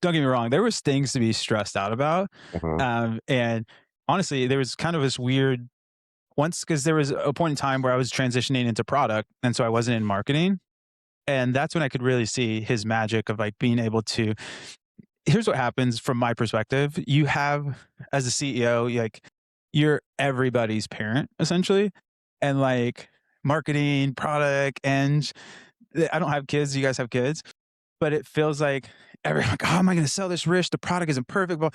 don't get me wrong, there was things to be stressed out about. Mhm. And honestly, there was kind of this weird once because there was a point in time where I was transitioning into product, and so I wasn't in marketing. And that's when I could really see his magic of like being able to. Here's what happens from my perspective. You have, as a CEO, like you're everybody's parent essentially. And like marketing, product, and I don't have kids. You guys have kids, but it feels like everyone's like, oh, am I going to sell this Rich? The product isn't perfect. Well,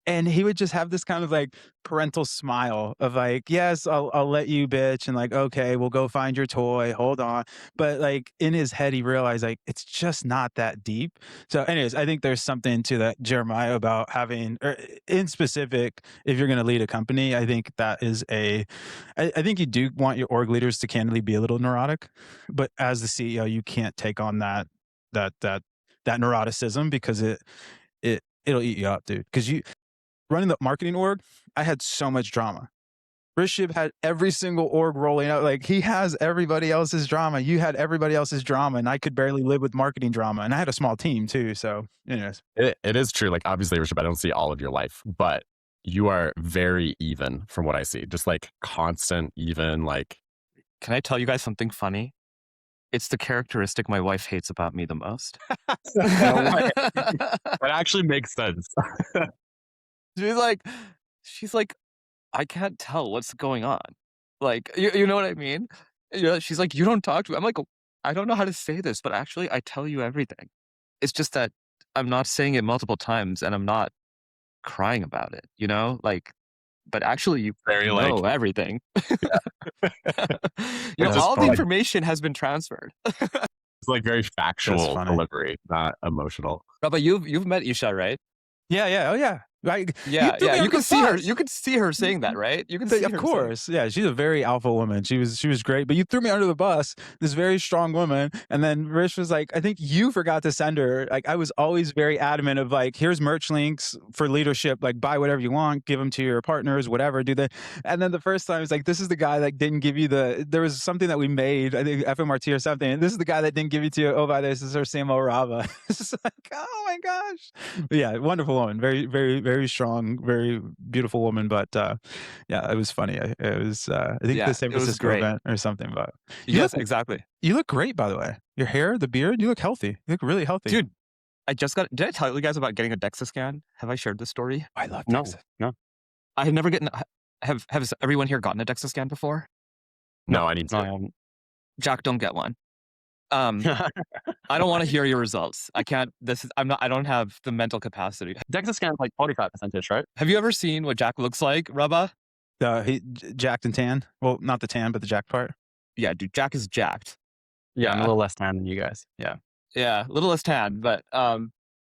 and he would just have this kind of like parental smile of like, yes, I'll let you bitch. And like, okay, we'll go find your toy. Hold on. But like in his head, he realized like, it's just not that deep. So anyways, I think there's something to that Jeremiah about having, or in specific, if you're going to lead a company, I think that is I think you do want your org leaders to candidly be a little neurotic, but as the CEO, you can't take on that that that neuroticism because it'll eat you up, dude. Because you running the marketing org, I had so much drama. Rishabh had every single org rolling out. Like he has everybody else's drama. You had everybody else's drama, and I could barely live with marketing drama. And I had a small team too. So, anyways, It is true. Like obviously, Rishabh, I don't see all of your life, but you are very even from what I see. Just like constant, even like. Can I tell you guys something funny? It's the characteristic my wife hates about me the most. That actually makes sense. she's like, I can't tell what's going on. Like, you know what I mean? She's like, you don't talk to me. I'm like, I don't know how to say this, but actually I tell you everything. It's just that I'm not saying it multiple times and I'm not crying about it, like, but actually you Very know like everything. just All the like- information has been transferred. it's like very That's factual funny. delivery, not emotional. Rabah, you've met Isha, right? yeah, oh yeah. Like, Yeah. threw me You under can the see her. bus. You can see her saying that, right? You can see Of her course, yeah, she's a very alpha woman. She was great, but you threw me under the bus. This very strong woman, and then Rich was like, I think you forgot to send her. Like, I was always very adamant of like, here's merch links for leadership. Like, buy whatever you want, give them to your partners, whatever. Do that. And then the first time it's like, this is the guy that didn't give you the. There was something that we made, I think FMRT or something. And this is the guy that didn't give you to you. Oh, by this is our same old Rabah. It's like, oh my gosh. But yeah, wonderful woman, very, very, very strong, very beautiful woman. But yeah, it was funny. It was I think Yeah, the San it was Francisco great. event or something. But Yes, exactly. you look great, by the way. Your hair, the beard, you look healthy. You look really healthy, Dude, did I tell you guys about getting a DEXA scan? Have I shared this story? I love No, Texas. no, I have never gotten. Have everyone here gotten a DEXA scan before? no. I need No, I to. haven't. Jack, don't get one. I don't want to hear your results. I can't. I don't have the mental capacity. DEXA scan is like 45%, right? Have you ever seen what Jack looks like, Rabah? He jacked and tan. Well, not the tan, but the jack part. Yeah, dude, Jack is jacked. Yeah, I'm a Yeah. little less tan than you guys. Yeah. Yeah, a little less tan, but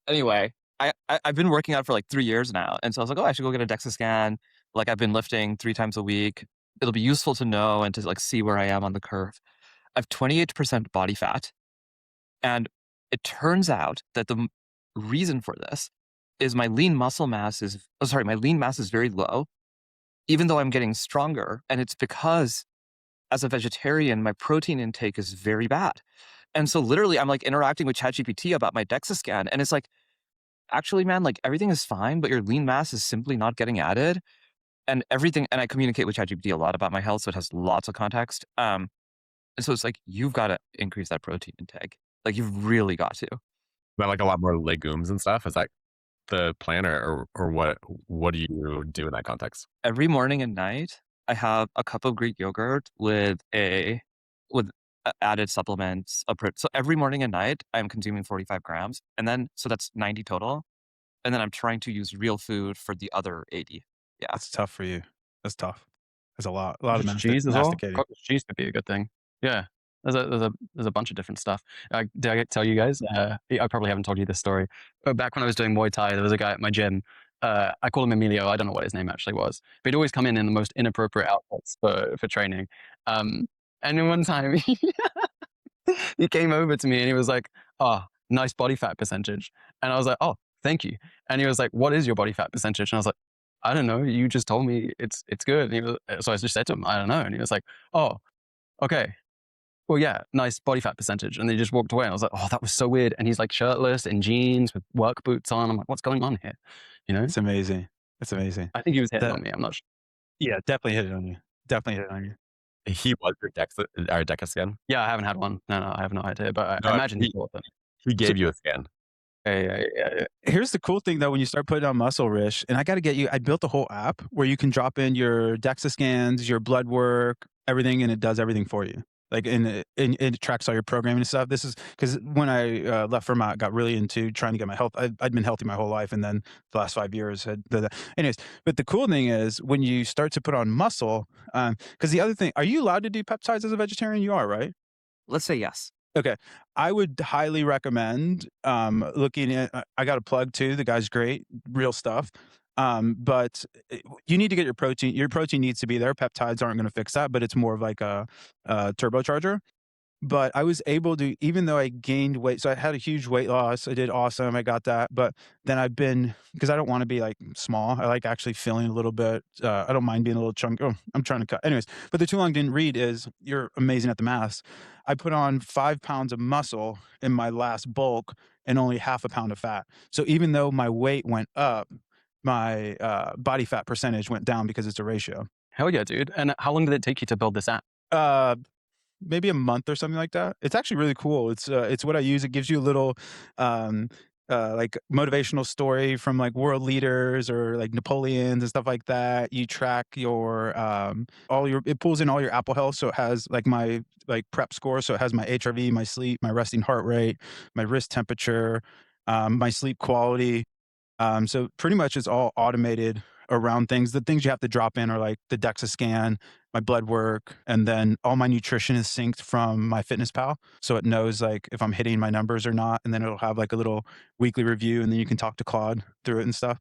anyway, I've been working out for like 3 years now, and so I was like, oh, I should go get a DEXA scan. Like I've been lifting 3 times a week. It'll be useful to know and to like see where I am on the curve. I have 28% body fat, and it turns out that the reason for this is my lean mass is very low, even though I'm getting stronger, and it's because as a vegetarian, my protein intake is very bad. And so literally I'm like interacting with ChatGPT about my DEXA scan. And it's like, actually, man, like everything is fine, but your lean mass is simply not getting added. And I communicate with ChatGPT a lot about my health. So it has lots of context. And so it's like, you've got to increase that protein intake. Like you've really got to. But like a lot more legumes and stuff. Is that the plan or what do you do in that context? Every morning and night, I have a cup of Greek yogurt with added supplements. So every morning and night, I'm consuming 45 grams. And then, so that's 90 total. And then I'm trying to use real food for the other 80. Yeah. That's tough for you. That's tough. There's a lot of Cheese as well. masticating. Cottage cheese could be a good thing. Yeah. There's a bunch of different stuff. Did I tell you guys? I probably haven't told you this story. But back when I was doing Muay Thai, there was a guy at my gym. I call him Emilio. I don't know what his name actually was. But he'd always come in the most inappropriate outfits for training. And then one time he came over to me and he was like, "Oh, nice body fat percentage." And I was like, "Oh, thank you." And he was like, "What is your body fat percentage?" And I was like, "I don't know. You just told me it's good." And so I just said to him, "I don't know." And he was like, "Oh, okay. well, yeah, nice body fat percentage. And then he just walked away. And I was like, oh, that was so weird. And he's like shirtless in jeans with work boots on. I'm like, what's going on here? You know? It's amazing. It's amazing. I think he was hitting That- on me. I'm not sure. Yeah, definitely hit it on you. Definitely hit it on you. He was your DEXA scan? Yeah, I haven't had one. No, I have no idea. But I imagine he thought that. He gave you a scan. Yeah. Here's the cool thing though, when you start putting on muscle, Rish, and I got to get you, I built a whole app where you can drop in your DEXA scans, your blood work, everything, and it does everything for you. Like, and it tracks all your programming and stuff. This is because when I left Vermont, got really into trying to get my health. I'd been healthy my whole life, and then the last 5 years had anyways. But the cool thing is when you start to put on muscle, because the other thing, are you allowed to do peptides as a vegetarian? You are, right? Let's say yes. Okay. I would highly recommend looking at, I got a plug too. The guy's great, real stuff. But you need to get your protein. Your protein needs to be there. Peptides aren't going to fix that, but it's more of like a turbocharger. But I was able to, even though I gained weight, so I had a huge weight loss. I did awesome. I got that. But then I've been, because I don't want to be like small. I like actually feeling a little bit. I don't mind being a little chunky. Oh, I'm trying to cut. Anyways, but the too long didn't read is you're amazing at the maths. I put on 5 pounds of muscle in my last bulk and only half a pound of fat. So even though my weight went up, my body fat percentage went down because it's a ratio. Hell yeah, dude. And how long did it take you to build this app? Maybe a month or something like that. It's actually really cool. It's what I use. It gives you a little like motivational story from like world leaders or like Napoleons and stuff like that. You track your it pulls in all your Apple Health, so it has like my like prep score, so it has my HRV, my sleep, my resting heart rate, my wrist temperature, my sleep quality. So pretty much it's all automated around things. The things you have to drop in are like the DEXA scan, my blood work, and then all my nutrition is synced from my MyFitnessPal. So it knows like if I'm hitting my numbers or not, and then it'll have like a little weekly review, and then you can talk to Claude through it and stuff.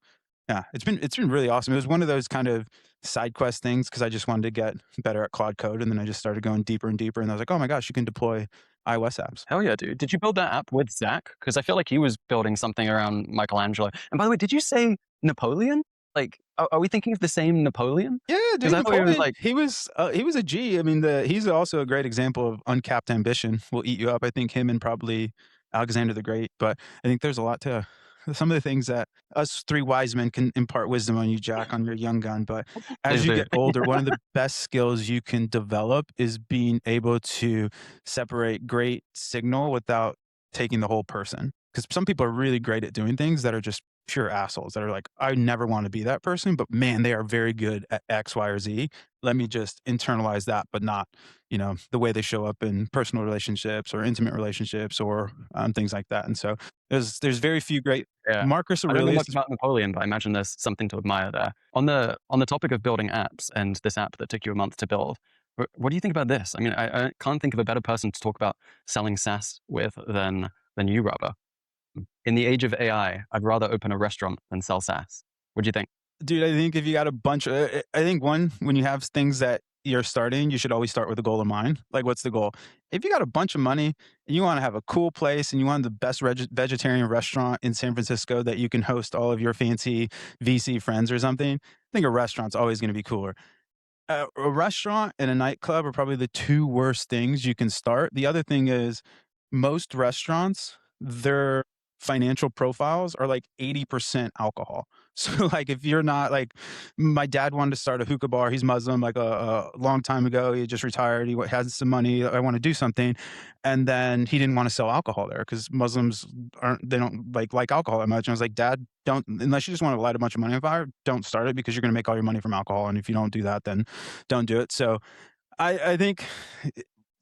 Yeah, it's been really awesome. It was one of those kind of side quest things because I just wanted to get better at Claude Code, and then I just started going deeper and deeper, and I was like, oh my gosh, you can deploy iOS apps. Hell yeah, dude. Did you build that app with Zach? Because I feel like he was building something around Michelangelo. And by the way, did you say Napoleon? Like, are we thinking of the same Napoleon? Yeah, dude. I thought he was like, he was a G. I mean, he's also a great example of uncapped ambition will eat you up. I think him and probably Alexander the Great. But I think there's a lot to some of the things that us 3 wise men can impart wisdom on you, Jack, on your young gun. But as you get older, one of the best skills you can develop is being able to separate great signal without taking the whole person. Because some people are really great at doing things that are just pure assholes that are like, I never want to be that person, but man, they are very good at X, Y, or Z. Let me just internalize that, but not, the way they show up in personal relationships or intimate relationships or things like that. And so there's very few great Marcus Aurelius. I don't know much Aurelius. about Napoleon, but I imagine there's something to admire there. On the topic of building apps and this app that took you a month to build, what do you think about this? I mean, I can't think of a better person to talk about selling SaaS with than you, Rabah. In the age of AI, I'd rather open a restaurant than sell SaaS. What do you think? Dude, I think if you got a bunch of, I think when you have things that you're starting, you should always start with a goal in mind. Like, what's the goal? If you got a bunch of money and you want to have a cool place and you want the best vegetarian restaurant in San Francisco that you can host all of your fancy VC friends or something, I think a restaurant's always going to be cooler. A restaurant and a nightclub are probably the 2 worst things you can start. The other thing is most restaurants, their financial profiles are like 80% alcohol. So like if you're not like, my dad wanted to start a hookah bar. He's Muslim, like a long time ago. He just retired. He has some money. I want to do something. And then he didn't want to sell alcohol there because Muslims they don't like alcohol that much. And I was like, Dad, don't, unless you just want to light a bunch of money on fire, don't start it because you're going to make all your money from alcohol. And if you don't do that, then don't do it. So I think,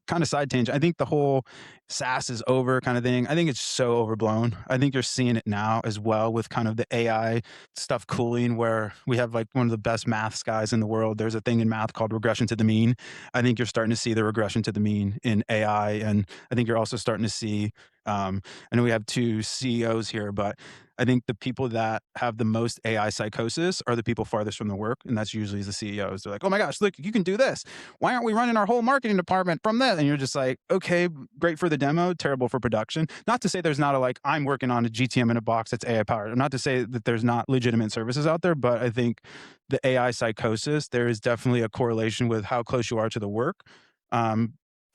kind of side tangent, I think the whole SaaS is over kind of thing, I think it's so overblown. I think you're seeing it now as well with kind of the AI stuff cooling, where we have like one of the best maths guys in the world. There's a thing in math called regression to the mean. I think you're starting to see the regression to the mean in AI. And I think you're also starting to see, I know we have 2 CEOs here, but I think the people that have the most AI psychosis are the people farthest from the work. And that's usually the CEOs. They're like, oh my gosh, look, you can do this. Why aren't we running our whole marketing department from this? And you're just like, okay, great for the demo, terrible for production. Not to say there's not I'm working on a GTM in a box that's AI powered. Not to say that there's not legitimate services out there, but I think the AI psychosis, there is definitely a correlation with how close you are to the work.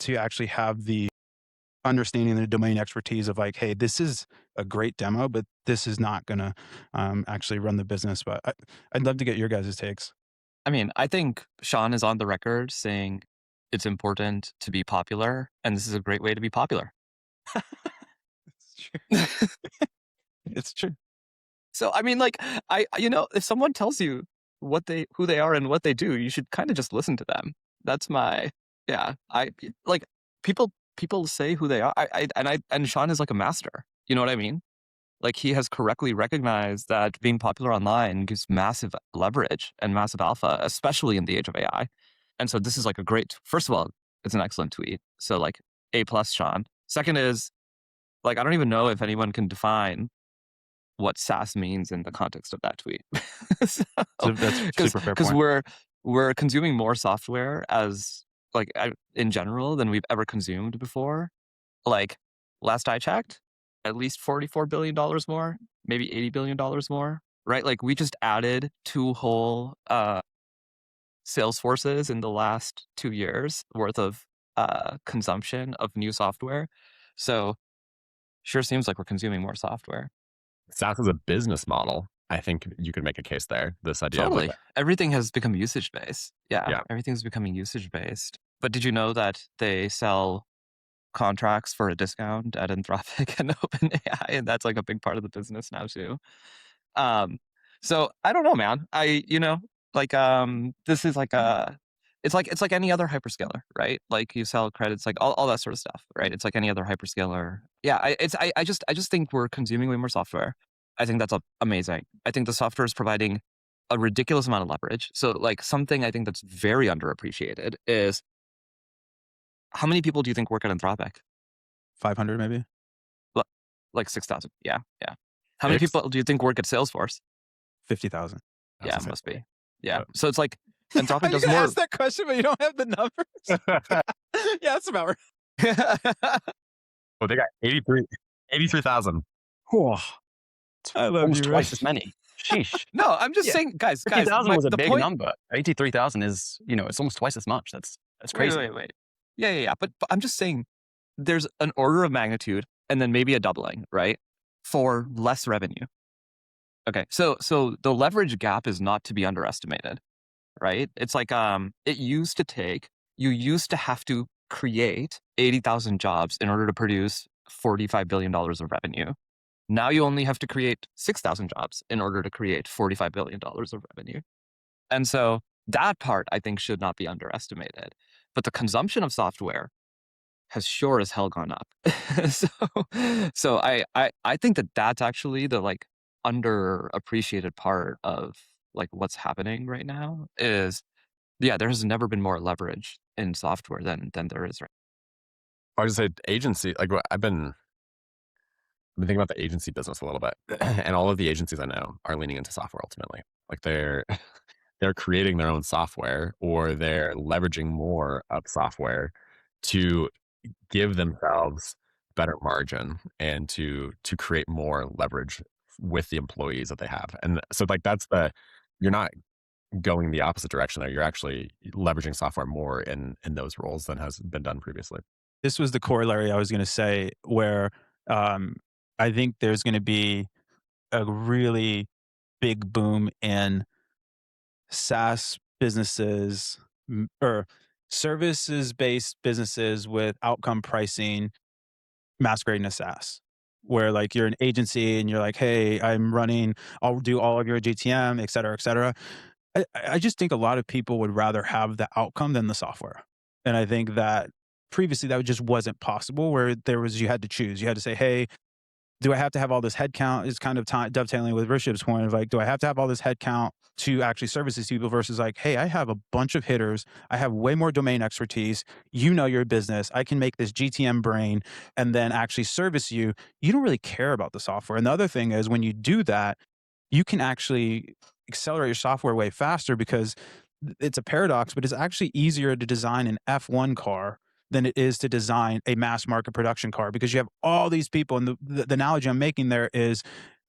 to actually have the understanding the domain expertise of like, hey, this is a great demo, but this is not going to actually run the business. But I'd love to get your guys' takes. I mean, I think Sean is on the record saying it's important to be popular, and this is a great way to be popular. It's true. It's true. So, I mean, like, if someone tells you who they are and what they do, you should kind of just listen to them. That's people say who they are. And Sean is like a master. You know what I mean? Like, he has correctly recognized that being popular online gives massive leverage and massive alpha, especially in the age of AI. And so this is like first of all, it's an excellent tweet. So like A+, Sean. Second is, like, I don't even know if anyone can define what SaaS means in the context of that tweet. That's super fair Because point. we're consuming more software in general than we've ever consumed before. Like, last I checked, at least $44 billion more, maybe $80 billion more, right? Like, we just added 2 whole sales forces in the last 2 years worth of consumption of new software. So sure seems like we're consuming more software. SaaS is a business model. I think you could make a case there. This idea Totally. of Everything has become usage-based. Yeah. Everything's becoming usage-based. But did you know that they sell contracts for a discount at Anthropic and OpenAI, and that's like a big part of the business now too. So I don't know, man. This is like it's like any other hyperscaler, right? Like, you sell credits, like all that sort of stuff, right? It's like any other hyperscaler. Yeah, I just think we're consuming way more software. I think that's amazing. I think the software is providing a ridiculous amount of leverage. So like, something I think that's very underappreciated is, how many people do you think work at Anthropic? 500 maybe? Like 6,000. Yeah. How many people do you think work at Salesforce? 50,000. Yeah, it must be. Yeah. So it's like, Anthropic I'm does gonna more. ask that question, but you don't have the numbers. Yeah, that's about right. Well, they got 83,000. I love Almost you, twice Rish. as many. Sheesh. No, I'm just saying, guys. 50,000 was a big point, number. 83,000 is, it's almost twice as much. That's crazy. Wait. Yeah. But I'm just saying, there's an order of magnitude and then maybe a doubling, right? For less revenue. Okay. So the leverage gap is not to be underestimated, right? It's like, you used to have to create 80,000 jobs in order to produce $45 billion of revenue. Now you only have to create 6,000 jobs in order to create $45 billion of revenue. And so that part, I think, should not be underestimated. But the consumption of software has sure as hell gone up. So I think that's actually the like underappreciated part of like what's happening right now is, there has never been more leverage in software than there is right I was just say agency. Like, I've been thinking about the agency business a little bit, and all of the agencies I know are leaning into software ultimately. Like, they're creating their own software, or they're leveraging more of software to give themselves better margin and to create more leverage with the employees that they have. And so like, you're not going the opposite direction there. You're actually leveraging software more in those roles than has been done previously. This was the corollary I was going to say, where I think there's going to be a really big boom in SaaS businesses or services-based businesses with outcome pricing masquerading as SaaS, where like you're an agency and you're like, hey, I'll do all of your GTM, et cetera, et cetera. I just think a lot of people would rather have the outcome than the software. And I think that previously that just wasn't possible, where you had to choose. You had to say, hey, do I have to have all this headcount? Is kind of dovetailing with Rishabh's point of like, do I have to have all this headcount to actually service these people versus like, hey, I have a bunch of hitters. I have way more domain expertise. You know your business. I can make this GTM brain and then actually service you. You don't really care about the software. And the other thing is, when you do that, you can actually accelerate your software way faster, because it's a paradox, but it's actually easier to design an F1 car than it is to design a mass market production car, because you have all these people. And the analogy I'm making there is,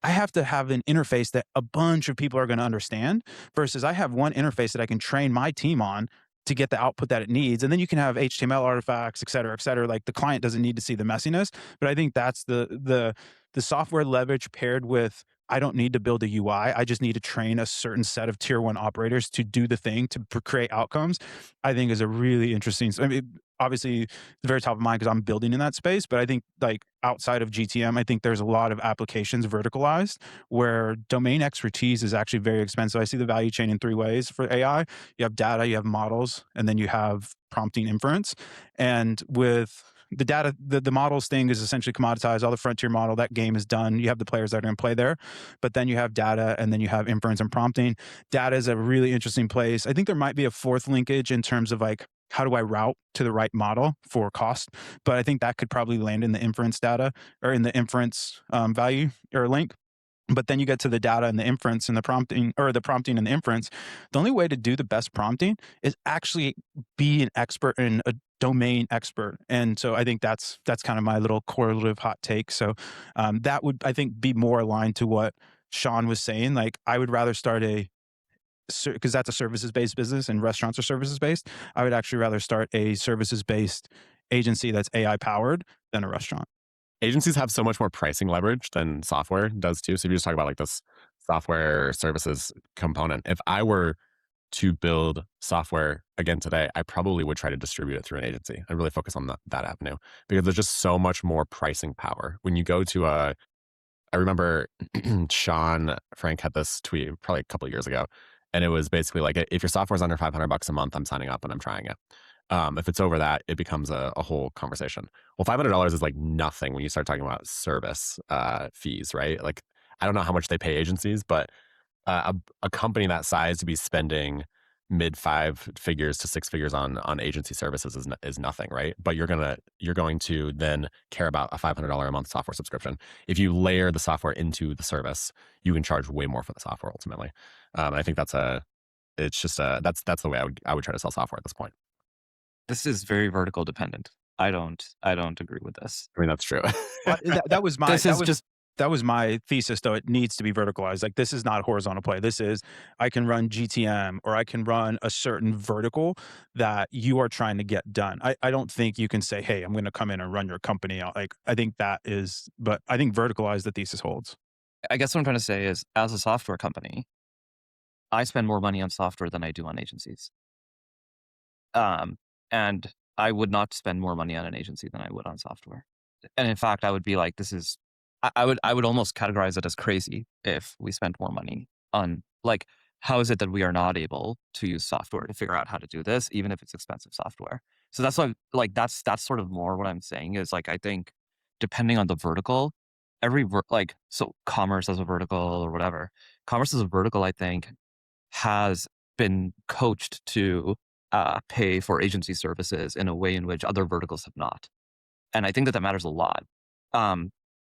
I have to have an interface that a bunch of people are going to understand, versus I have one interface that I can train my team on. to get the output that it needs. And then you can have HTML artifacts, et cetera, et cetera. Like the client doesn't need to see the messiness, but I think that's the software leverage paired with, I don't need to build a UI. I just need to train a certain set of tier 1 operators to do the thing, to create outcomes, I think is a really interesting. I mean, obviously it's very top of mind because I'm building in that space, but I think like outside of GTM, I think there's a lot of applications verticalized where domain expertise is actually very expensive. I see the value chain in 3 ways for AI. You have data, you have models, and then you have prompting inference. And with the data, the models thing is essentially commoditized. All the frontier model, that game is done. You have the players that are going to play there, but then you have data, and then you have inference and prompting. Data is a really interesting place. I think there might be a 4th linkage in terms of like, how do I route to the right model for cost? But I think that could probably land in the inference data or in the inference value or link. But then you get to the data and the inference and the prompting, or the prompting and the inference. The only way to do the best prompting is actually be an expert and a domain expert. And so I think that's kind of my little correlative hot take. So that would, I think, be more aligned to what Sean was saying. Like I would rather start because that's a services-based business and restaurants are services-based. I would actually rather start a services-based agency that's AI powered than a restaurant. Agencies have so much more pricing leverage than software does too. So if you just talk about like this software services component, if I were to build software again today, I probably would try to distribute it through an agency. I'd really focus on that avenue because there's just so much more pricing power. When you go to I remember Sean Frank had this tweet probably a couple of years ago, and it was basically like, if your software is under $500 a month, I'm signing up and I'm trying it. If it's over that, it becomes a whole conversation. Well, $500 is like nothing when you start talking about service fees, right? Like, I don't know how much they pay agencies, but a company that size to be spending mid 5 figures to 6 figures on agency services is nothing, right? But you're going to then care about a $500 a month software subscription. If you layer the software into the service, you can charge way more for the software ultimately. I think that's the way I would try to sell software at this point. This is very vertical dependent. I don't agree with this. I mean, that's true. That was my That was my thesis, though. It needs to be verticalized. Like, this is not horizontal play. This is, I can run GTM or I can run a certain vertical that you are trying to get done. I don't think you can say, hey, I'm going to come in and run your company. Like, I think but I think verticalized, the thesis holds. I guess what I'm trying to say is, as a software company, I spend more money on software than I do on agencies. And I would not spend more money on an agency than I would on software. And in fact, I would be like, I would almost categorize it as crazy if we spent more money on, like, how is it that we are not able to use software to figure out how to do this, even if it's expensive software? So that's why, like, that's sort of more what I'm saying is, like, I think depending on the vertical, so commerce as a vertical or whatever, commerce as a vertical, I think, has been coached to pay for agency services in a way in which other verticals have not. And I think that matters a lot.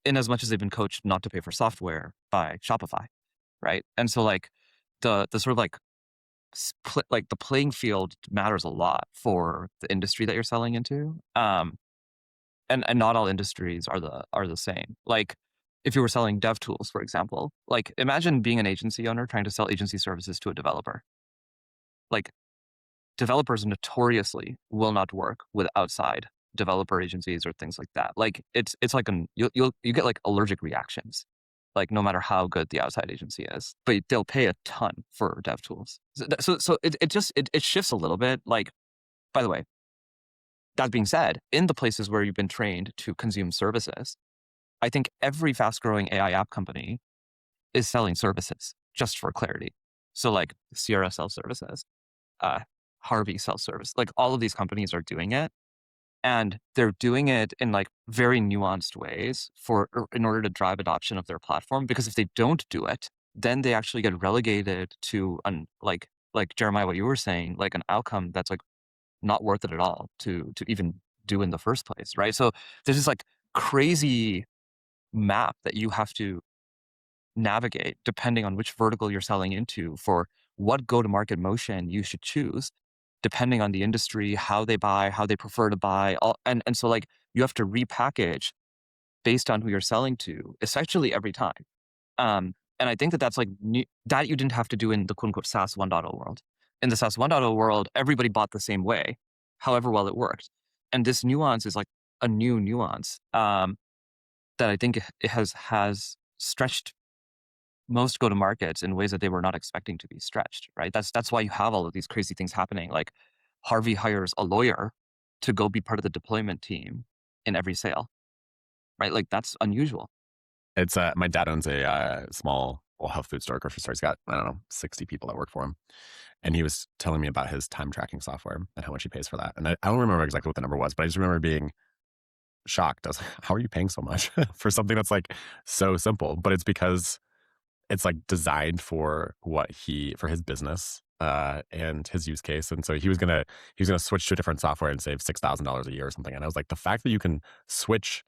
In as much as they've been coached not to pay for software by Shopify, right? And so like the sort of like like the playing field matters a lot for the industry that you're selling into. And not all industries are the same. Like if you were selling dev tools, for example, like imagine being an agency owner trying to sell agency services to a developer. Like, developers notoriously will not work with outside developer agencies or things like that. Like it's like you get like allergic reactions, like no matter how good the outside agency is, but they'll pay a ton for dev tools. So it shifts a little bit. Like, by the way, that being said, in the places where you've been trained to consume services, I think every fast growing AI app company is selling services, just for clarity. So like Sierra sells services, Harvey self-service, like all of these companies are doing it, and they're doing it in like very nuanced ways in order to drive adoption of their platform. Because if they don't do it, then they actually get relegated to like Jeremiah, what you were saying, like an outcome that's like not worth it at all to even do in the first place, right? So there's this like crazy map that you have to navigate depending on which vertical you're selling into for what go-to-market motion you should choose, depending on the industry, how they buy, how they prefer to buy. And so like you have to repackage based on who you're selling to, essentially every time. And I think that's like that you didn't have to do in the quote unquote SaaS 1.0 world. in the SaaS 1.0 world, everybody bought the same way, however well it worked. And this nuance is like a new nuance that I think it has stretched most go-to-markets in ways that they were not expecting to be stretched, right? That's why you have all of these crazy things happening. Like Harvey hires a lawyer to go be part of the deployment team in every sale, right? Like that's unusual. It's my dad owns a small health food store, grocery store. He's got, I don't know, 60 people that work for him. And he was telling me about his time tracking software and how much he pays for that. And I don't remember exactly what the number was, but I just remember being shocked. I was like, how are you paying so much for something that's like so simple? But it's because it's like designed for for his business and his use case. And so he was gonna switch to a different software and save $6,000 a year or something. And I was like, the fact that you can switch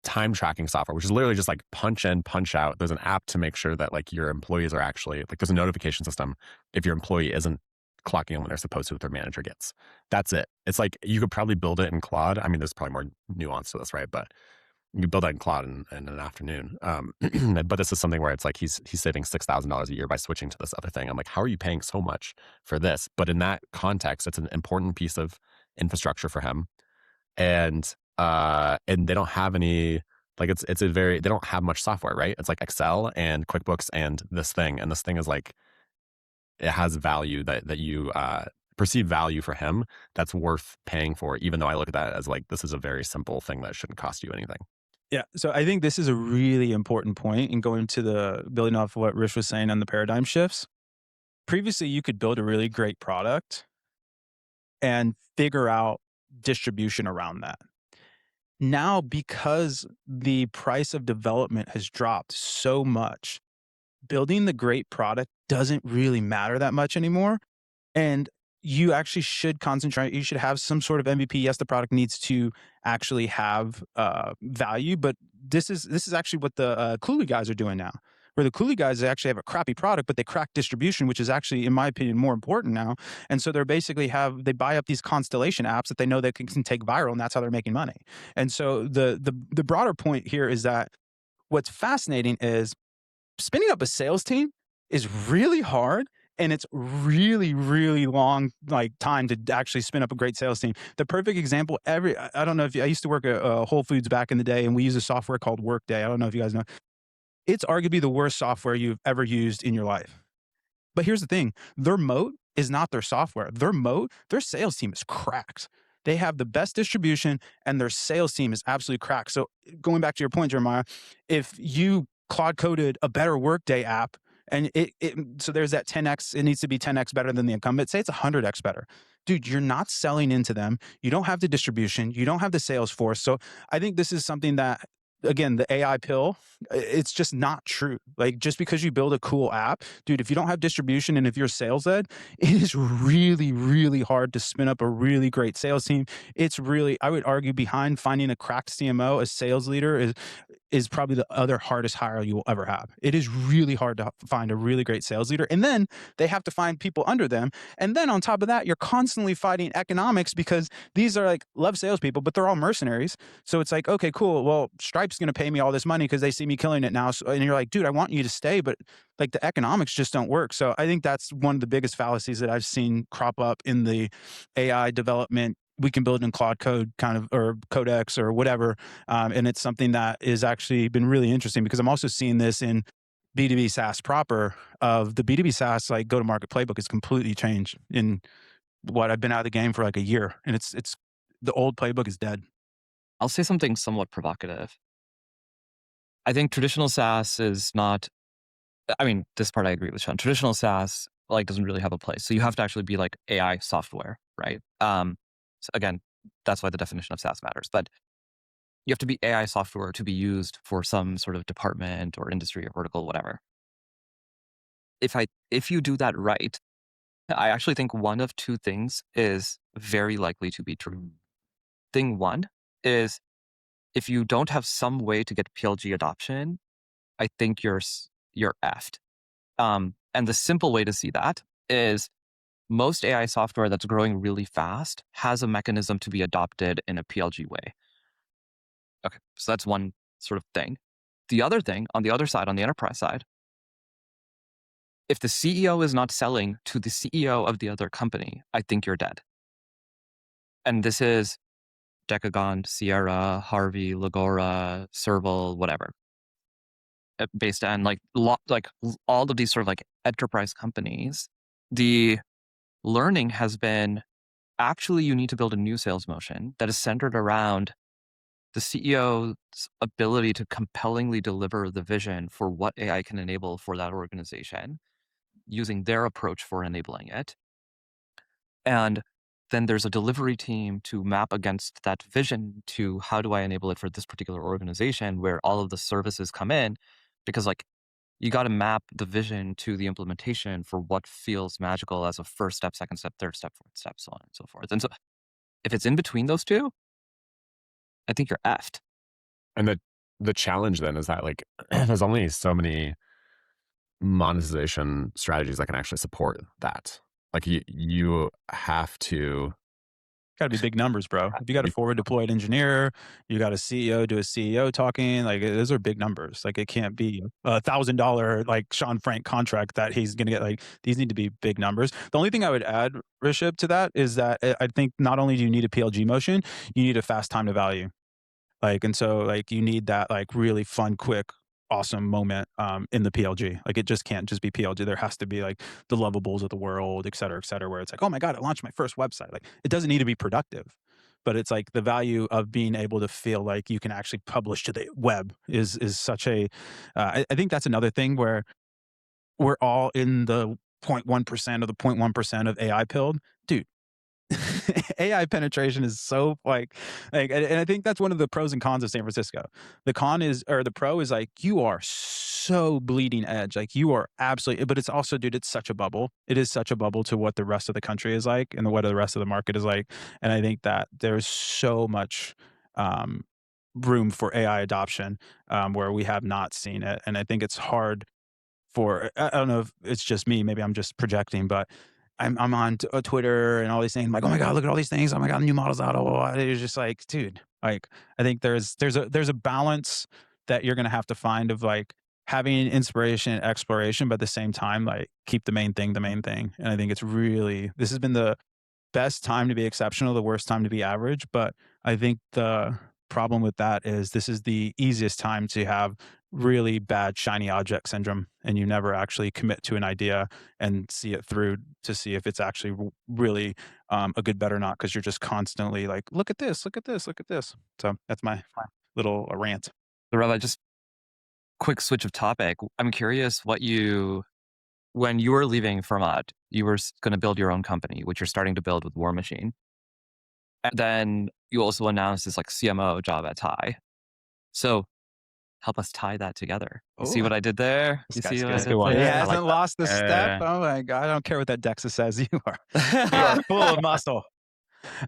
time tracking software, which is literally just like punch in, punch out. There's an app to make sure that like your employees are actually like, there's a notification system if your employee isn't clocking in when they're supposed to, what their manager gets. That's it. It's like you could probably build it in Claude. I mean, there's probably more nuance to this, right? But you can build that in Claude in an afternoon. But this is something where it's like he's saving $6,000 a year by switching to this other thing. I'm like, how are you paying so much for this? But in that context, it's an important piece of infrastructure for him. And they don't have any, like they don't have much software, right? It's like Excel and QuickBooks and this thing. And this thing is like, it has value that you perceive value for him that's worth paying for, even though I look at that as like, this is a very simple thing that shouldn't cost you anything. Yeah. So I think this is a really important point in going to the building off of what Rish was saying on the paradigm shifts. Previously, you could build a really great product and figure out distribution around that. Now, because the price of development has dropped so much, building the great product doesn't really matter that much anymore. And you actually should concentrate. You should have some sort of MVP. Yes, the product needs to actually have value, but this is actually what the Cluely guys are doing now. Where the Cluely guys actually have a crappy product, but they crack distribution, which is actually, in my opinion, more important now. And so they're basically they buy up these constellation apps that they know that can take viral, and that's how they're making money. And so the broader point here is that what's fascinating is spinning up a sales team is really hard. And it's really, really long time to actually spin up a great sales team. The perfect example, I don't know if I used to work at Whole Foods back in the day, and we use a software called Workday. I don't know if you guys know. It's arguably the worst software you've ever used in your life. But here's the thing. Their moat is not their software. Their moat, their sales team is cracked. They have the best distribution, and their sales team is absolutely cracked. So going back to your point, Jeremiah, if you Claude coded a better Workday app, and so there's that 10x, it needs to be 10x better than the incumbent. Say it's 100x better. Dude, you're not selling into them. You don't have the distribution. You don't have the sales force. So I think this is something that, again, the AI pill, it's just not true. Like, just because you build a cool app, dude, if you don't have distribution and if you're sales led, it is really, really hard to spin up a really great sales team. It's really, I would argue, behind finding a cracked CMO, a sales leader is probably the other hardest hire you will ever have. It is really hard to find a really great sales leader. And then they have to find people under them. And then on top of that, you're constantly fighting economics, because these are like, love salespeople, but they're all mercenaries. So it's like, okay, cool. Well, Stripe's going to pay me all this money because they see me killing it now. So, and you're like, dude, I want you to stay, but like the economics just don't work. So I think that's one of the biggest fallacies that I've seen crop up in the AI development. We can build in Claude Code or Codex or whatever. And it's something that is actually been really interesting, because I'm also seeing this in B2B SaaS proper. Of the B2B SaaS like go-to-market playbook has completely changed in what I've been out of the game for like a year. And it's the old playbook is dead. I'll say something somewhat provocative. I think traditional SaaS is not, I mean, this part I agree with Sean. Traditional SaaS doesn't really have a place. So you have to actually be like AI software, right? So again, that's why the definition of SaaS matters. But you have to be AI software to be used for some sort of department or industry or vertical, whatever. If you do that right, I actually think one of two things is very likely to be true. Thing one is, if you don't have some way to get PLG adoption, I think you're effed. And the simple way to see that is, most AI software that's growing really fast has a mechanism to be adopted in a PLG way. Okay, so that's one sort of thing. The other thing, on the other side, on the enterprise side, if the CEO is not selling to the CEO of the other company, I think you're dead. And this is Decagon, Sierra, Harvey, Legora, Serval, whatever. Based on like all of these sort of like enterprise companies, the learning has been actually you need to build a new sales motion that is centered around the CEO's ability to compellingly deliver the vision for what AI can enable for that organization, using their approach for enabling it. And then there's a delivery team to map against that vision to how do I enable it for this particular organization, where all of the services come in, because like you got to map the vision to the implementation for what feels magical as a first step, second step, third step, fourth step, so on and so forth. And so if it's in between those two, I think you're effed. And the challenge then is that like there's only so many monetization strategies that can actually support that. Like you have to Got to be big numbers, bro. If you got a forward deployed engineer, you got a CEO to a CEO talking, like those are big numbers. Like it can't be $1,000 like Sean Frank contract that he's going to get. Like these need to be big numbers. The only thing I would add, Rishabh, to that is that I think not only do you need a PLG motion, you need a fast time to value. Like, and so like you need that like really fun, quick, awesome moment in the PLG. Like it just can't just be PLG. There has to be like the lovables of the world, et cetera, where it's like, oh my God, I launched my first website. Like it doesn't need to be productive, but it's like the value of being able to feel like you can actually publish to the web is such a, I think that's another thing where we're all in the 0.1% of the 0.1% of AI pilled. Dude, AI penetration is so like, and I think that's one of the pros and cons of San Francisco. The con is, or the pro is like, you are so bleeding edge. Like you are absolutely, but it's also, dude, it's such a bubble. It is such a bubble to what the rest of the country is like and what the rest of the market is like. And I think that there's so much room for AI adoption where we have not seen it. And I think it's hard for, I don't know if it's just me, maybe I'm just projecting, but I'm on Twitter and all these things. I'm like, oh my God, look at all these things. Oh my God, new models out. Oh, it's just like, dude, like, I think there's a balance that you're going to have to find of like having inspiration and exploration, but at the same time, like keep the main thing. And I think it's really, this has been the best time to be exceptional, the worst time to be average. But I think the problem with that is this is the easiest time to have really bad shiny object syndrome, and you never actually commit to an idea and see it through to see if it's actually really a good bet or not, because you're just constantly like, look at this. So that's my little rant. So Rabah, just quick switch of topic. I'm curious when you were leaving Fermat, you were going to build your own company, which you're starting to build with War Machine. And then you also announced this like CMO job at Thai. So help us tie that together. You see what I did there? You see what I did there? He hasn't lost the step. Oh my God. I don't care what that DEXA says. You are full of muscle.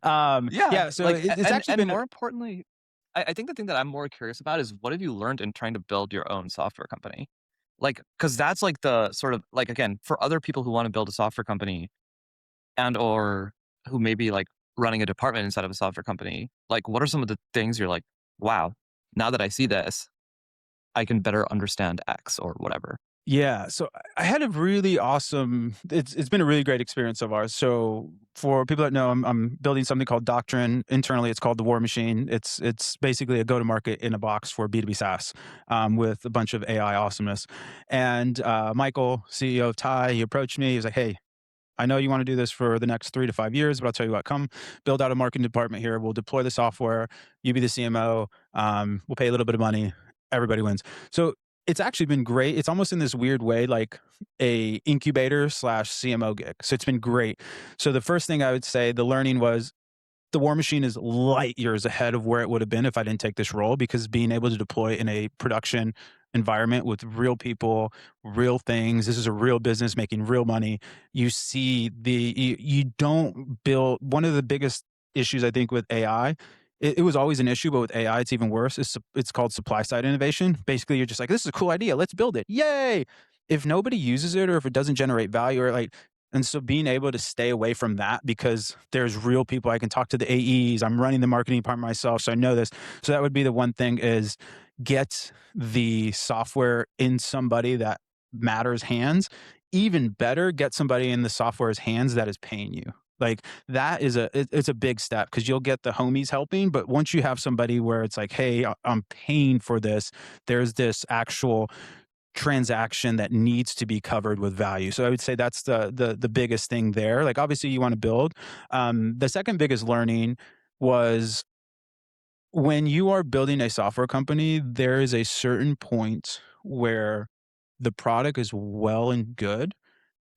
Yeah. So like, it's actually been more importantly, I think the thing that I'm more curious about is what have you learned in trying to build your own software company? Like, because that's like the sort of like, again, for other people who want to build a software company and or who may be like running a department inside of a software company, like what are some of the things you're like, wow, now that I see this, I can better understand X or whatever. Yeah. So I had a really awesome, it's been a really great experience of ours. So for people that know, I'm building something called Doctrine. Internally, it's called the War Machine. It's basically a go-to-market in a box for B2B SaaS with a bunch of AI awesomeness. And Michael, CEO of Thai, he approached me. He was like, hey, I know you want to do this for the next 3 to 5 years, but I'll tell you what, come build out a marketing department here. We'll deploy the software. You be the CMO. We'll pay a little bit of money. Everybody wins. So it's actually been great. It's almost in this weird way, like a incubator / CMO gig. So it's been great. So the first thing I would say, the learning was the War Machine is light years ahead of where it would have been if I didn't take this role, because being able to deploy in a production environment with real people, real things, this is a real business making real money. You see you don't build, one of the biggest issues I think with AI, it was always an issue, but with AI, it's even worse. It's called supply side innovation. Basically, you're just like, this is a cool idea. Let's build it. Yay. If nobody uses it or if it doesn't generate value or like, and so being able to stay away from that because there's real people, I can talk to the AEs, I'm running the marketing department myself, so I know this. So that would be the one thing, is get the software in somebody that matters hands. Even better, get somebody in the software's hands that is paying you. Like that is it's a big step because you'll get the homies helping, but once you have somebody where it's like, hey, I'm paying for this, there's this actual transaction that needs to be covered with value. So I would say that's the biggest thing there. Like obviously you want to build. The second biggest learning was when you are building a software company, there is a certain point where the product is well and good,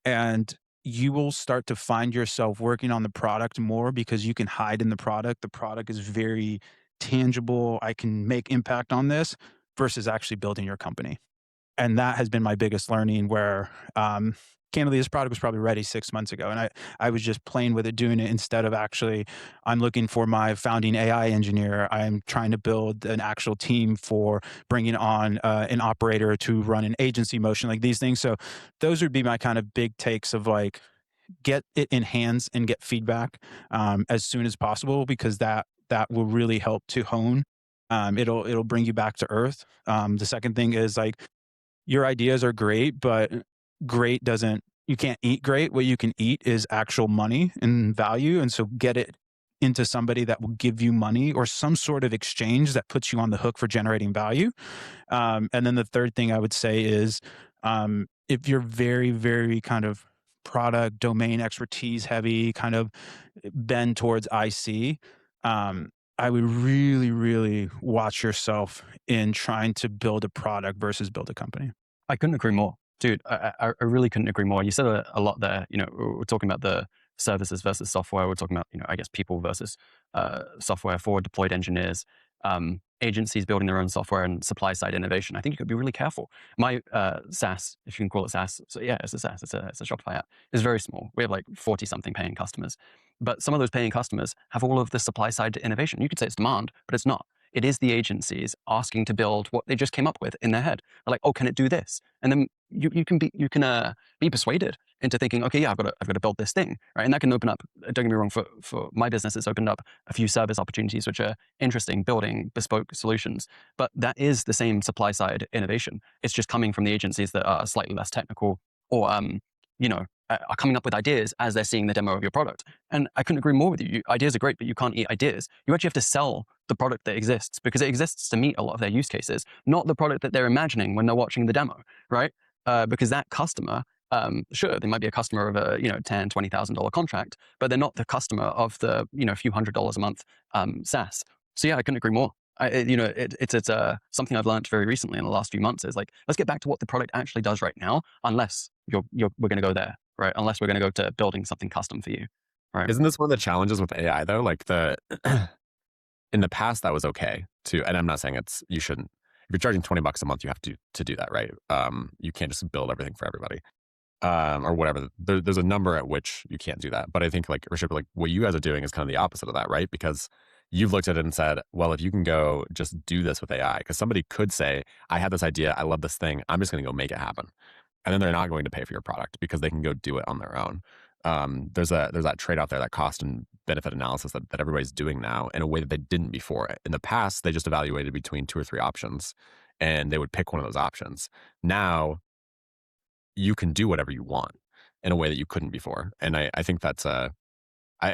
and you will start to find yourself working on the product more because you can hide in the product. The product is very tangible. I can make impact on this versus actually building your company. And that has been my biggest learning where, candidly, this product was probably ready 6 months ago. And I was just playing with it, doing it instead of actually, I'm looking for my founding AI engineer. I'm trying to build an actual team for bringing on an operator to run an agency motion, like these things. So those would be my kind of big takes of like, get it in hands and get feedback as soon as possible, because that will really help to hone. It'll bring you back to earth. The second thing is like, your ideas are great, but great doesn't, you can't eat great. What you can eat is actual money and value. And so get it into somebody that will give you money or some sort of exchange that puts you on the hook for generating value. And then the third thing I would say is if you're very, very kind of product domain expertise heavy, kind of bend towards IC, I would really, really watch yourself in trying to build a product versus build a company. I couldn't agree more, dude. I really couldn't agree more. You said a lot there. You know, we're talking about the services versus software. We're talking about, you know, I guess people versus software for deployed engineers, agencies building their own software, and supply side innovation. I think you could be really careful. My SaaS, if you can call it SaaS, so yeah, it's a SaaS. It's a Shopify app. It's very small. We have like 40 something paying customers, but some of those paying customers have all of the supply side innovation. You could say it's demand, but it's not. It is the agencies asking to build what they just came up with in their head. They're like, oh, can it do this? And then you can be persuaded into thinking, okay, yeah, I've got to build this thing, right? And that can open up. Don't get me wrong, for my business, it's opened up a few service opportunities which are interesting, building bespoke solutions. But that is the same supply side innovation. It's just coming from the agencies that are slightly less technical, or are coming up with ideas as they're seeing the demo of your product. And I couldn't agree more with you. Ideas are great, but you can't eat ideas. You actually have to sell the product that exists, because it exists to meet a lot of their use cases, not the product that they're imagining when they're watching the demo, right? Because that customer, sure, they might be a customer of a $10,000, $20,000 contract, but they're not the customer of the few $100s a month SaaS. So yeah, I couldn't agree more. It's something I've learned very recently in the last few months is like, let's get back to what the product actually does right now, unless we're going to go there, right? Unless we're going to go to building something custom for you, right? Isn't this one of the challenges with AI though? Like in the past that was okay to, and I'm not saying you shouldn't. If you're charging $20 a month, you have to do that, right? You can't just build everything for everybody. Or whatever. There's a number at which you can't do that. But I think like Rishabh, like what you guys are doing is kind of the opposite of that, right? Because you've looked at it and said, well, if you can go just do this with AI, because somebody could say, I have this idea, I love this thing, I'm just going to go make it happen. And then they're not going to pay for your product because they can go do it on their own. There's that trade out there, that cost and benefit analysis that everybody's doing now in a way that they didn't before. In the past, they just evaluated between 2 or 3 options and they would pick one of those options. Now you can do whatever you want in a way that you couldn't before. And I think that's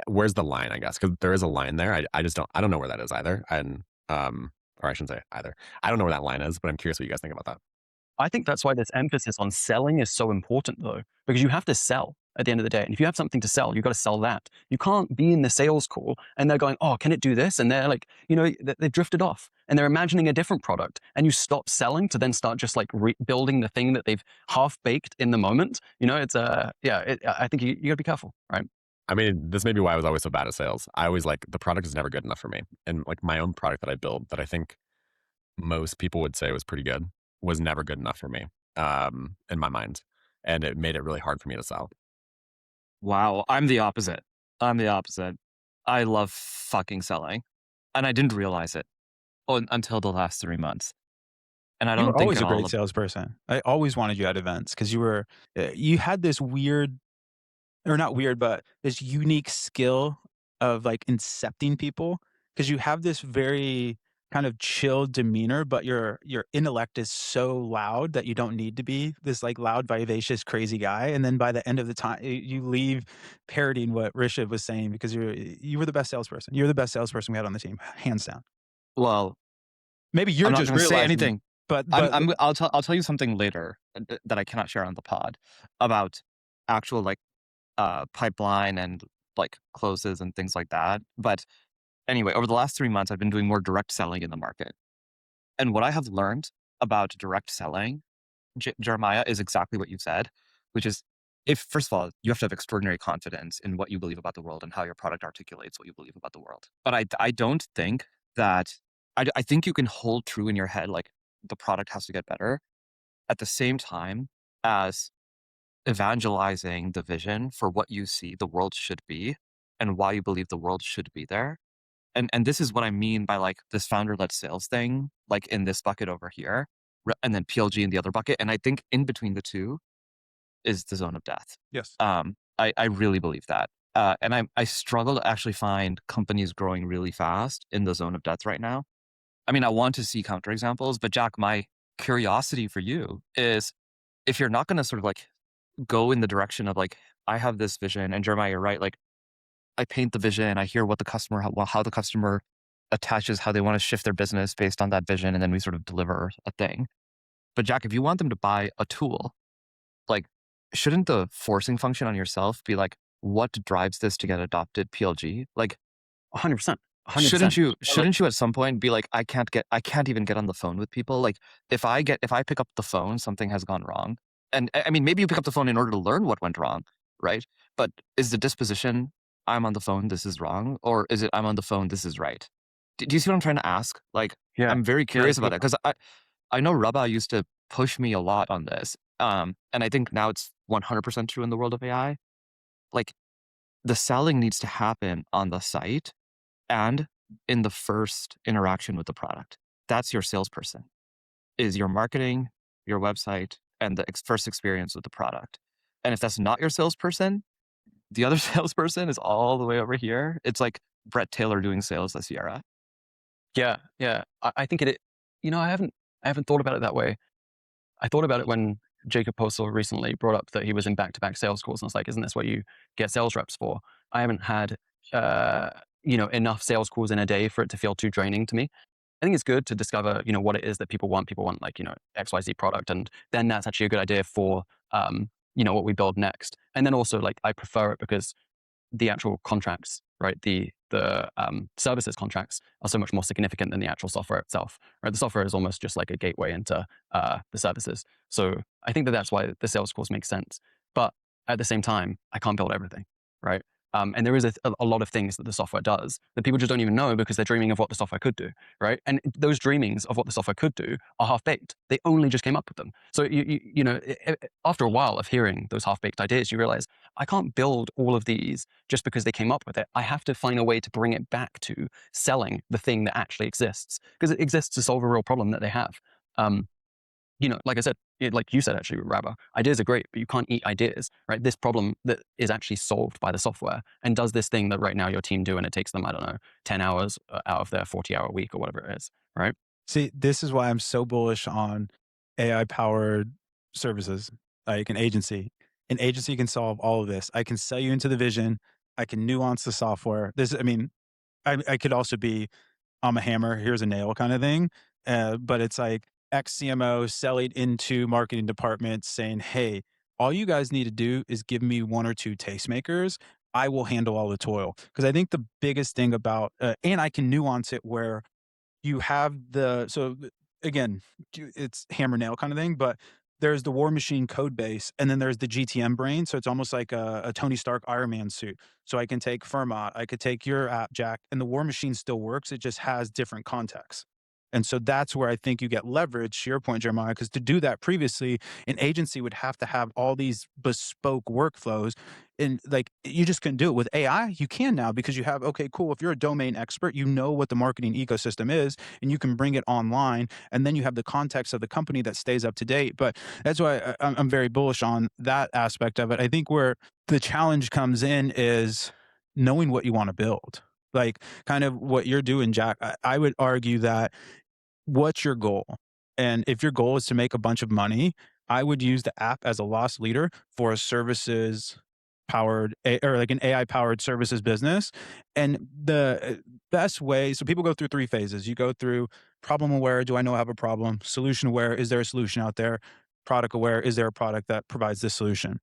where's the line, I guess, because there is a line there. I don't know where that is either. And, or I shouldn't say either. I don't know where that line is, but I'm curious what you guys think about that. I think that's why this emphasis on selling is so important, though, because you have to sell at the end of the day. And if you have something to sell, you've got to sell that. You can't be in the sales call and they're going, oh, can it do this? And they're like, they've drifted off and they're imagining a different product, and you stop selling to then start just like building the thing that they've half baked in the moment. It's I think you got to be careful, right? I mean, this may be why I was always so bad at sales. I always like, the product is never good enough for me. And like my own product that I build that I think most people would say was pretty good was never good enough for me in my mind. And it made it really hard for me to sell. Wow. I'm the opposite. I love fucking selling. And I didn't realize it until the last 3 months. And I don't think always a great salesperson. I always wanted you at events because you had this weird, or not weird, but this unique skill of like incepting people, because you have this very kind of chill demeanor, but your intellect is so loud that you don't need to be this like loud, vivacious, crazy guy. And then by the end of the time, you leave parodying what Rishabh was saying because you were the best salesperson. You're the best salesperson we had on the team, hands down. Well, Maybe you're I'm not just going to say realizing it, anything. but I'll tell you something later that I cannot share on the pod about actual like pipeline and like closes and things like that. But anyway, over the last 3 months, I've been doing more direct selling in the market. And what I have learned about direct selling, Jeremiah, is exactly what you said, which is first of all, you have to have extraordinary confidence in what you believe about the world and how your product articulates what you believe about the world. But I don't think that, I think you can hold true in your head, like the product has to get better at the same time as evangelizing the vision for what you see the world should be and why you believe the world should be there. And this is what I mean by like this founder-led sales thing, like in this bucket over here, and then PLG in the other bucket. And I think in between the two is the zone of death. yes. I really believe that. And I struggle to actually find companies growing really fast in the zone of death right now. I mean, I want to see counterexamples, but Jack, my curiosity for you is if you're not going to sort of like go in the direction of like, I have this vision, and Jeremiah, you're right, like I paint the vision, I hear what the customer, how the customer attaches, how they want to shift their business based on that vision, and then we sort of deliver a thing. But Jack, if you want them to buy a tool, like shouldn't the forcing function on yourself be like, what drives this to get adopted PLG? Like 100%. 100%. Shouldn't you at some point be like, I can't even get on the phone with people. Like if I pick up the phone, something has gone wrong. And I mean, maybe you pick up the phone in order to learn what went wrong, right? But is the disposition, I'm on the phone, this is wrong? Or is it, I'm on the phone, this is right? Do you see what I'm trying to ask? Like, Yeah. I'm very curious about that because I know Rabah used to push me a lot on this. And I think now it's 100% true in the world of AI. Like the selling needs to happen on the site and in the first interaction with the product. That's your salesperson, is your marketing, your website, and the first experience with the product. And if that's not your salesperson, the other salesperson is all the way over here. It's like Brett Taylor doing sales at Sierra. Yeah. I think it. I haven't thought about it that way. I thought about it when Jacob Postel recently brought up that he was in back-to-back sales calls, and I was like, "Isn't this what you get sales reps for?" I haven't had enough sales calls in a day for it to feel too draining to me. I think it's good to discover what it is that people want. People want like XYZ product, and then that's actually a good idea for what we build next. And then also like I prefer it because the actual contracts, right? The services contracts are so much more significant than the actual software itself, right? The software is almost just like a gateway into the services. So I think that's why the sales calls make sense. But at the same time, I can't build everything, right? And there is a lot of things that the software does that people just don't even know because they're dreaming of what the software could do, right? And those dreamings of what the software could do are half-baked. They only just came up with them. So, after a while of hearing those half-baked ideas, you realize, I can't build all of these just because they came up with it. I have to find a way to bring it back to selling the thing that actually exists, because it exists to solve a real problem that they have. Like I said, like you said, actually, Rabah, ideas are great, but you can't eat ideas, right? This problem that is actually solved by the software and does this thing that right now your team do, and it takes them, 10 hours out of their 40-hour week or whatever it is, right? See, this is why I'm so bullish on AI-powered services, like an agency. An agency can solve all of this. I can sell you into the vision. I can nuance the software. I could also be, I'm a hammer, here's a nail kind of thing. But it's like ex-CMO selling into marketing departments saying, hey, all you guys need to do is give me one or two tastemakers. I will handle all the toil. Because I think the biggest thing about, and I can nuance it where you have again, it's hammer nail kind of thing, but there's the War Machine code base, and then there's the GTM brain. So it's almost like a Tony Stark Iron Man suit. So I can take Fermat, I could take your app, Jack, and the War Machine still works. It just has different contexts. And so that's where I think you get leverage, to your point, Jeremiah, because to do that previously, an agency would have to have all these bespoke workflows. And like, you just couldn't do it. With AI, you can now, because you have, okay, cool. If you're a domain expert, you know what the marketing ecosystem is, and you can bring it online. And then you have the context of the company that stays up to date. But that's why I'm very bullish on that aspect of it. I think where the challenge comes in is knowing what you want to build. Like kind of what you're doing, Jack. I would argue that what's your goal? And if your goal is to make a bunch of money, I would use the app as a loss leader for a services powered or like an AI powered services business. And the best way, so people go through 3 phases. You go through problem aware, do I know I have a problem? Solution aware, is there a solution out there? Product aware, is there a product that provides this solution?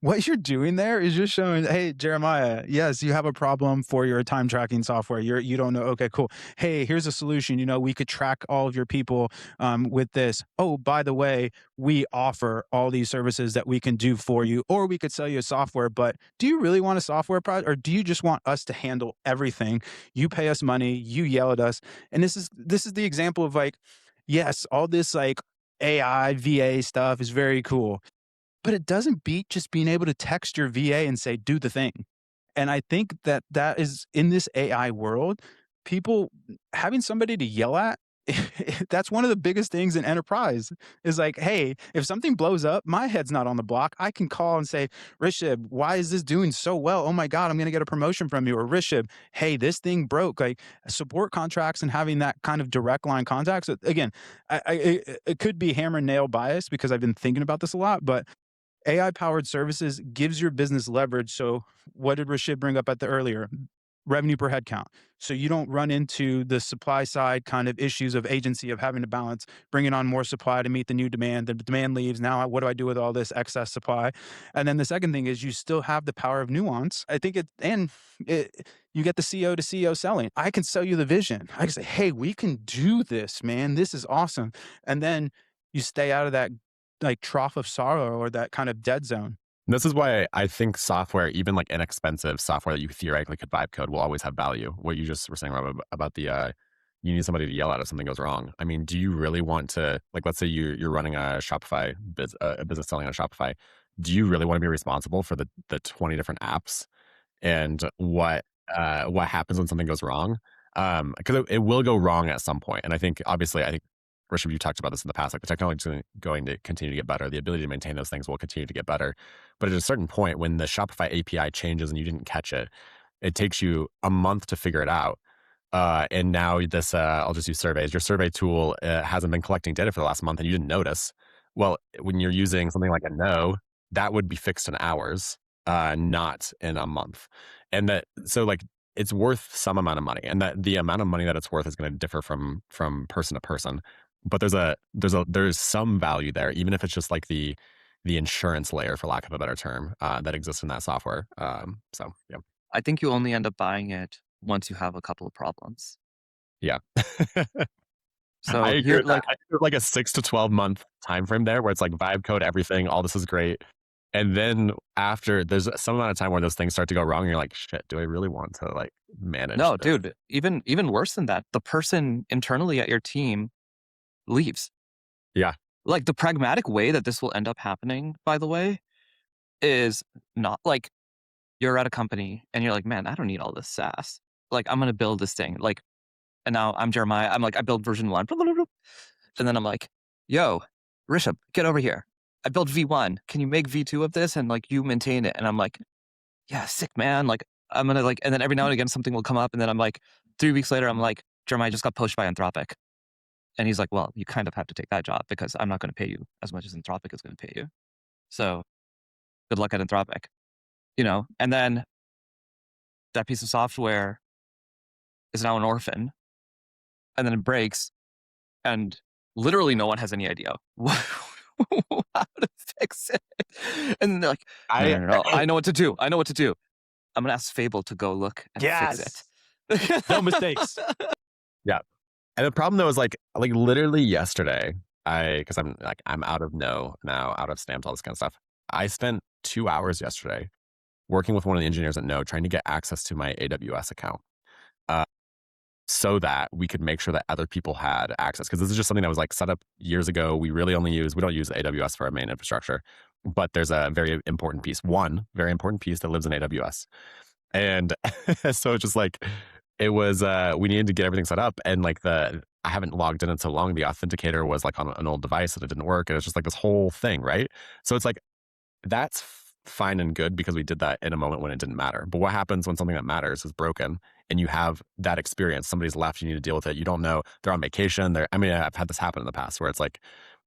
What you're doing there is just showing, hey, Jeremiah, yes, you have a problem for your time tracking software. You don't know. Okay, cool. Hey, here's a solution. You know, we could track all of your people with this. Oh, by the way, we offer all these services that we can do for you, or we could sell you a software. But do you really want a software product, or do you just want us to handle everything? You pay us money, you yell at us, and this is the example of like, yes, all this like AI VA stuff is very cool, but it doesn't beat just being able to text your VA and say, do the thing. And I think that that is in this AI world, people having somebody to yell at, that's one of the biggest things in enterprise is like, hey, if something blows up, my head's not on the block. I can call and say, Rishabh, why is this doing so well? Oh my God, I'm going to get a promotion from you. Or Rishabh, hey, this thing broke. Like support contracts and having that kind of direct line contact. So again, it could be hammer and nail bias because I've been thinking about this a lot, but AI powered services gives your business leverage. So what did Rishabh bring up at the earlier? Revenue per headcount. So you don't run into the supply side kind of issues of agency of having to balance, bringing on more supply to meet the new demand. The demand leaves. Now, what do I do with all this excess supply? And then the second thing is you still have the power of nuance. I think you get the CEO to CEO selling. I can sell you the vision. I can say, hey, we can do this, man. This is awesome. And then you stay out of that like trough of sorrow or that kind of dead zone. This is why I think software, even like inexpensive software that you theoretically could vibe code, will always have value. What you just were saying, Rob, about the you need somebody to yell at if something goes wrong. I mean, do you really want to, like, let's say you're running a Shopify a business selling on Shopify. Do you really want to be responsible for the 20 different apps and what happens when something goes wrong? Because it will go wrong at some point. And I think, obviously, Rishabh, you talked about this in the past, like the technology is going to continue to get better. The ability to maintain those things will continue to get better. But at a certain point, when the Shopify API changes and you didn't catch it, it takes you a month to figure it out. And now this, I'll just use surveys. Your survey tool hasn't been collecting data for the last month and you didn't notice. Well, when you're using something like a No, that would be fixed in hours, not in a month. And so like, it's worth some amount of money, and that the amount of money that it's worth is going to differ from person to person. But there's some value there, even if it's just like the insurance layer, for lack of a better term, that exists in that software. So yeah, I think you only end up buying it once you have a couple of problems. Yeah. So I agree. like a 6 to 12 month time frame there, where it's like vibe code everything, all this is great, and then after there's some amount of time where those things start to go wrong, and you're like, shit, do I really want to like manage? No, this? dude, even worse than that, the person internally at your team leaves. Yeah. Like the pragmatic way that this will end up happening, by the way, is not like you're at a company and you're like, man, I don't need all this SaaS. Like I'm going to build this thing. Like, and now I'm Jeremiah. I'm like, I build version 1. And then I'm like, yo, Rishabh, get over here. I built V1. Can you make V2 of this? And like you maintain it. And I'm like, yeah, sick, man. Like I'm going to like, and then every now and again, something will come up. And then I'm like, 3 weeks later, I'm like, Jeremiah just got poached by Anthropic. And he's like, well, you kind of have to take that job because I'm not going to pay you as much as Anthropic is going to pay you. So good luck at Anthropic, you know? And then that piece of software is now an orphan, and then it breaks, and literally no one has any idea how to fix it. And they're like, no, I know what to do. I'm going to ask Fable to go look and fix it. No mistakes. Yeah. And the problem though is like literally yesterday, because I'm out of No now, out of stamps, all this kind of stuff. I spent 2 hours yesterday working with one of the engineers at No, trying to get access to my AWS account, so that we could make sure that other people had access. Because this is just something that was like set up years ago. We don't use AWS for our main infrastructure, but there's a very important piece that lives in AWS. And so it's just like, it was, we needed to get everything set up, and like I haven't logged in in so long. The authenticator was like on an old device and it didn't work. And it's just like this whole thing, right? So it's like, that's fine and good because we did that in a moment when it didn't matter. But what happens when something that matters is broken and you have that experience? Somebody's left, you need to deal with it. You don't know, they're on vacation. I mean, I've had this happen in the past where it's like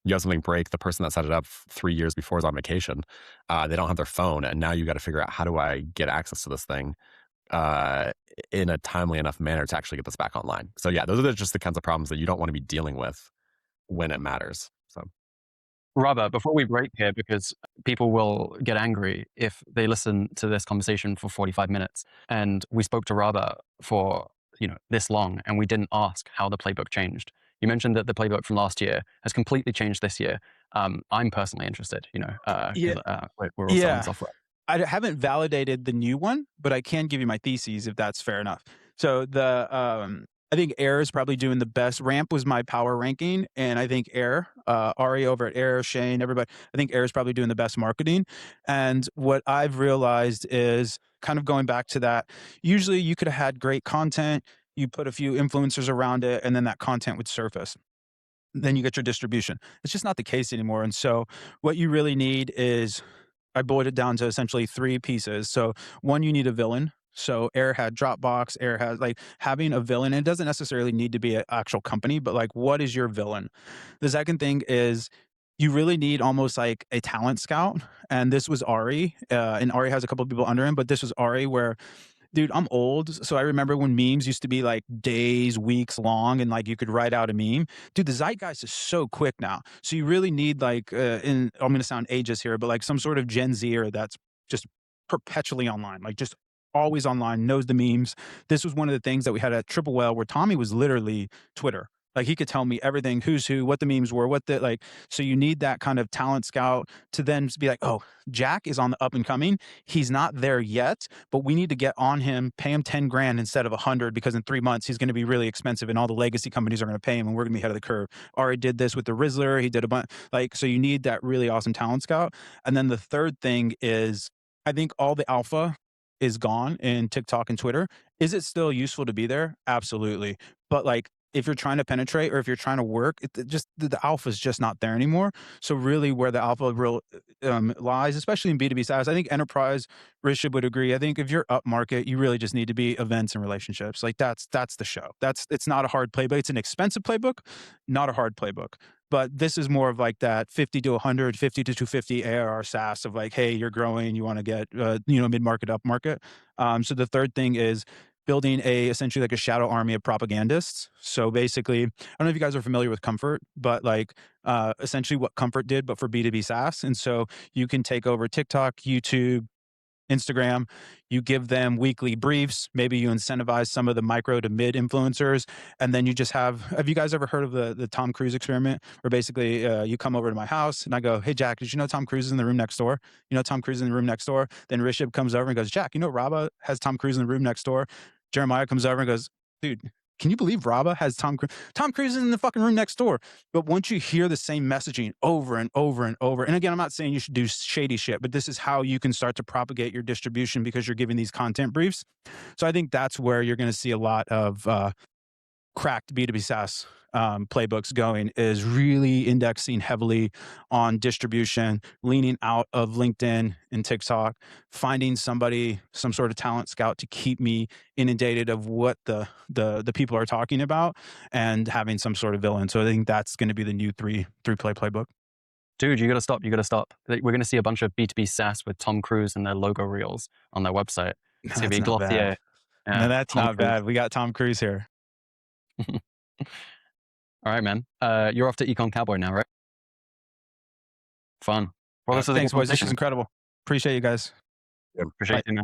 you have something break, the person that set it up 3 years before is on vacation. They don't have their phone, and now you got to figure out, how do I get access to this thing in a timely enough manner to actually get this back online? So yeah, those are just the kinds of problems that you don't want to be dealing with when it matters. So Rabah, before we break here, because people will get angry if they listen to this conversation for 45 minutes, and we spoke to Rabah for this long, and we didn't ask how the playbook changed. You mentioned that the playbook from last year has completely changed this year. I'm personally interested, Yeah. we're all selling software. I haven't validated the new one, but I can give you my theses if that's fair enough. So I think Air is probably doing the best. Ramp was my power ranking, and I think Air, Ari over at Air, Shane, everybody, I think Air is probably doing the best marketing. And what I've realized is, kind of going back to that, usually you could have had great content, you put a few influencers around it, and then that content would surface. Then you get your distribution. It's just not the case anymore. And so what you really need is, I boiled it down to essentially 3 pieces. So one, you need a villain. So Air had Dropbox, Air has having a villain. And it doesn't necessarily need to be an actual company, but what is your villain? The second thing is, you really need almost like a talent scout. And this was Ari, and Ari has a couple of people under him, but this was Ari where, dude, I'm old, so I remember when memes used to be days, weeks long, and you could write out a meme. Dude, the zeitgeist is so quick now. So you really need I'm going to sound ageist here, but some sort of Gen Zer that's just perpetually online, just always online, knows the memes. This was one of the things that we had at Triple Whale, where Tommy was literally Twitter. He could tell me everything, who's who, what the memes were, so you need that kind of talent scout to then be like, oh, Jack is on the up and coming. He's not there yet, but we need to get on him, pay him 10 grand instead of 100, because in 3 months he's going to be really expensive and all the legacy companies are going to pay him and we're going to be ahead of the curve. Ari did this with the Rizzler. He did a bunch, so you need that really awesome talent scout. And then the third thing is, I think all the alpha is gone in TikTok and Twitter. Is it still useful to be there? Absolutely. But if you're trying to penetrate or if you're trying to work, the alpha is just not there anymore. So really where the alpha lies, especially in B2B SaaS, I think enterprise, Rishabh would agree. I think if you're up market, you really just need to be events and relationships. That's the show. It's not a hard playbook. It's an expensive playbook, not a hard playbook. But this is more of that 50 to 100, 50 to 250 ARR SaaS of hey, you're growing, you want to get, mid-market, up market. So the third thing is building essentially a shadow army of propagandists. So basically, I don't know if you guys are familiar with Comfort, but essentially what Comfort did, but for B2B SaaS. And so you can take over TikTok, YouTube, Instagram, you give them weekly briefs, maybe you incentivize some of the micro to mid influencers, and then you just have you guys ever heard of the Tom Cruise experiment, where basically you come over to my house and I go, hey Jack, did you know Tom Cruise is in the room next door? Tom Cruise is in the room next door. Then Rishabh comes over and goes, Jack, Rabah has Tom Cruise in the room next door. Jeremiah comes over and goes, dude, can you believe Rabah has Tom Cruise? Tom Cruise is in the fucking room next door. But once you hear the same messaging over and over and over, and again, I'm not saying you should do shady shit, but this is how you can start to propagate your distribution, because you're giving these content briefs. So I think that's where you're going to see a lot of cracked B2B SaaS playbooks going, is really indexing heavily on distribution, leaning out of LinkedIn and TikTok, finding somebody, some sort of talent scout to keep me inundated of what the people are talking about, and having some sort of villain. So I think that's going to be the new three play playbook. Dude, you got to stop. You got to stop. We're going to see a bunch of B2B SaaS with Tom Cruise and their logo reels on their website. It's going to be Glossier. No, that's not bad. We got Tom Cruise here. All right, man. You're off to Econ Cowboy now, right? Fun. Well, thanks, boys. This is incredible. Appreciate you guys. Appreciate you, man.